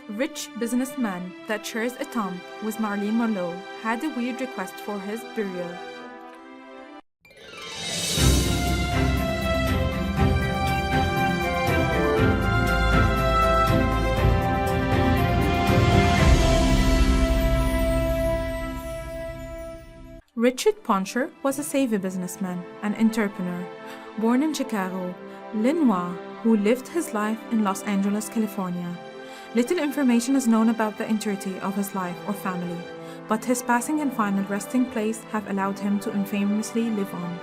Rich businessman that shares a tomb with Marilyn Monroe had a weird request for his burial. Richard Poncher was a savvy businessman and entrepreneur, born in Chicago, Illinois, who lived his life in Los Angeles, California. Little information is known about the entirety of his life or family, but his passing and final resting place have allowed him to infamously live on.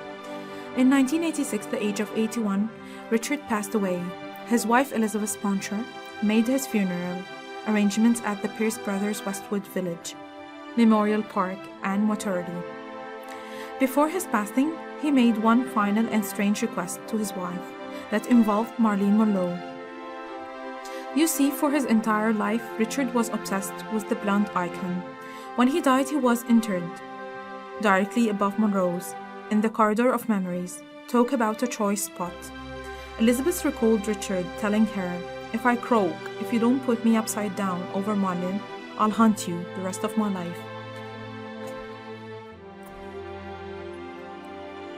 In 1986, the age of 81, Richard passed away. His wife, Elizabeth Poncher, made his funeral arrangements at the Pierce Brothers Westwood Village, Memorial Park, and Mortuary. Before his passing, he made one final and strange request to his wife that involved Marilyn Monroe. You see, for his entire life, Richard was obsessed with the blonde icon. When he died, he was interred directly above Monroe's, in the corridor of memories. Talk about a choice spot. Elizabeth recalled Richard telling her, "If I croak, if you don't put me upside down over Marilyn, I'll haunt you the rest of my life."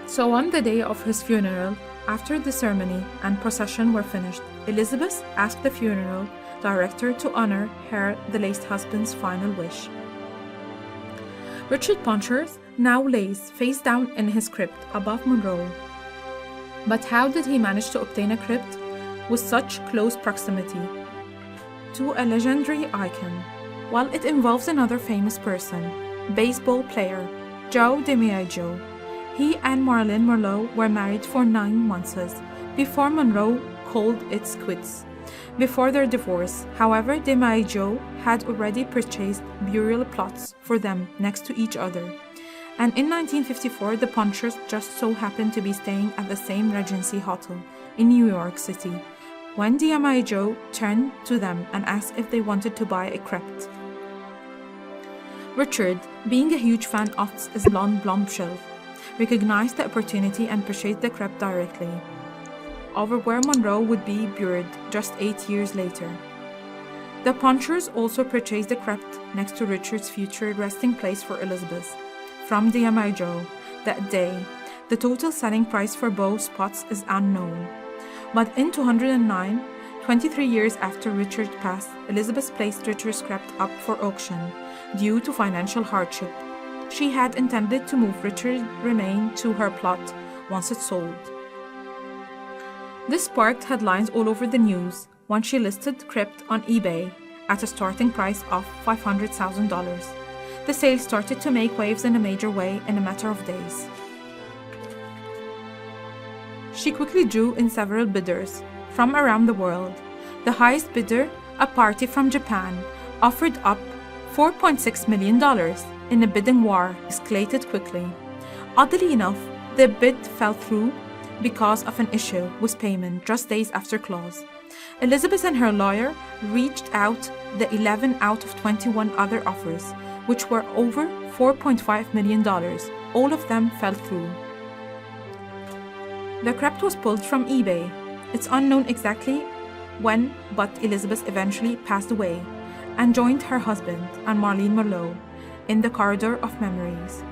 So on the day of his funeral, after the ceremony and procession were finished, Elizabeth asked the funeral director to honor her late husband's final wish. Richard Poncher now lays face down in his crypt above Monroe. But how did he manage to obtain a crypt with such close proximity to a legendary icon? Well, it involves another famous person, baseball player Joe DiMaggio. He and Marilyn Monroe were married for 9 months before Monroe called it quits. Before their divorce, however, DiMaggio had already purchased burial plots for them next to each other. And in 1954, the Ponchers just so happened to be staying at the same Regency Hotel in New York City when DiMaggio turned to them and asked if they wanted to buy a crypt. Richard, being a huge fan of his blonde bombshell, recognized the opportunity and purchased the crypt directly over where Monroe would be buried just 8 years later. The Ponchers also purchased the crypt next to Richard's future resting place for Elizabeth from DiMaggio that day. The total selling price for both spots is unknown. But in 2009, 23 years after Richard passed, Elizabeth placed Richard's crypt up for auction due to financial hardship. She had intended to move Richard's remains to her plot once it sold. This sparked headlines all over the news when she listed the crypt on eBay at a starting price of $500,000. The sale started to make waves in a major way in a matter of days. She quickly drew in several bidders from around the world. The highest bidder, a party from Japan, offered up $4.6 million. In a bidding war escalated quickly. Oddly enough, the bid fell through because of an issue with payment just days after close. Elizabeth and her lawyer reached out the 11 out of 21 other offers, which were over $4.5 million. All of them fell through. The crypt was pulled from eBay. It's unknown exactly when, but Elizabeth eventually passed away and joined her husband and Marilyn Monroe in the corridor of memories.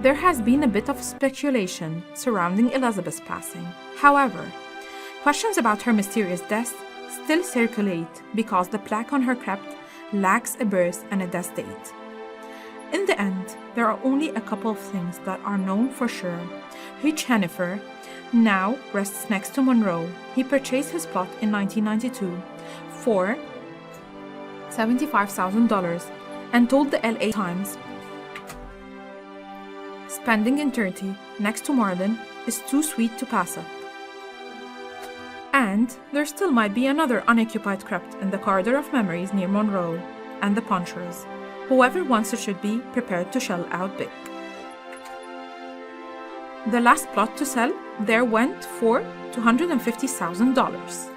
There has been a bit of speculation surrounding Elizabeth's passing. However, questions about her mysterious death still circulate because the plaque on her crypt lacks a birth and a death date. In the end, there are only a couple of things that are known for sure. Hugh Hennifer now rests next to Monroe. He purchased his plot in 1992 for $75,000 and told the LA Times, "Spending eternity next to Marilyn is too sweet to pass up." And there still might be another unoccupied crypt in the corridor of memories near Monroe and the Ponchers. Whoever wants it should be prepared to shell out big. The last plot to sell there went for $250,000.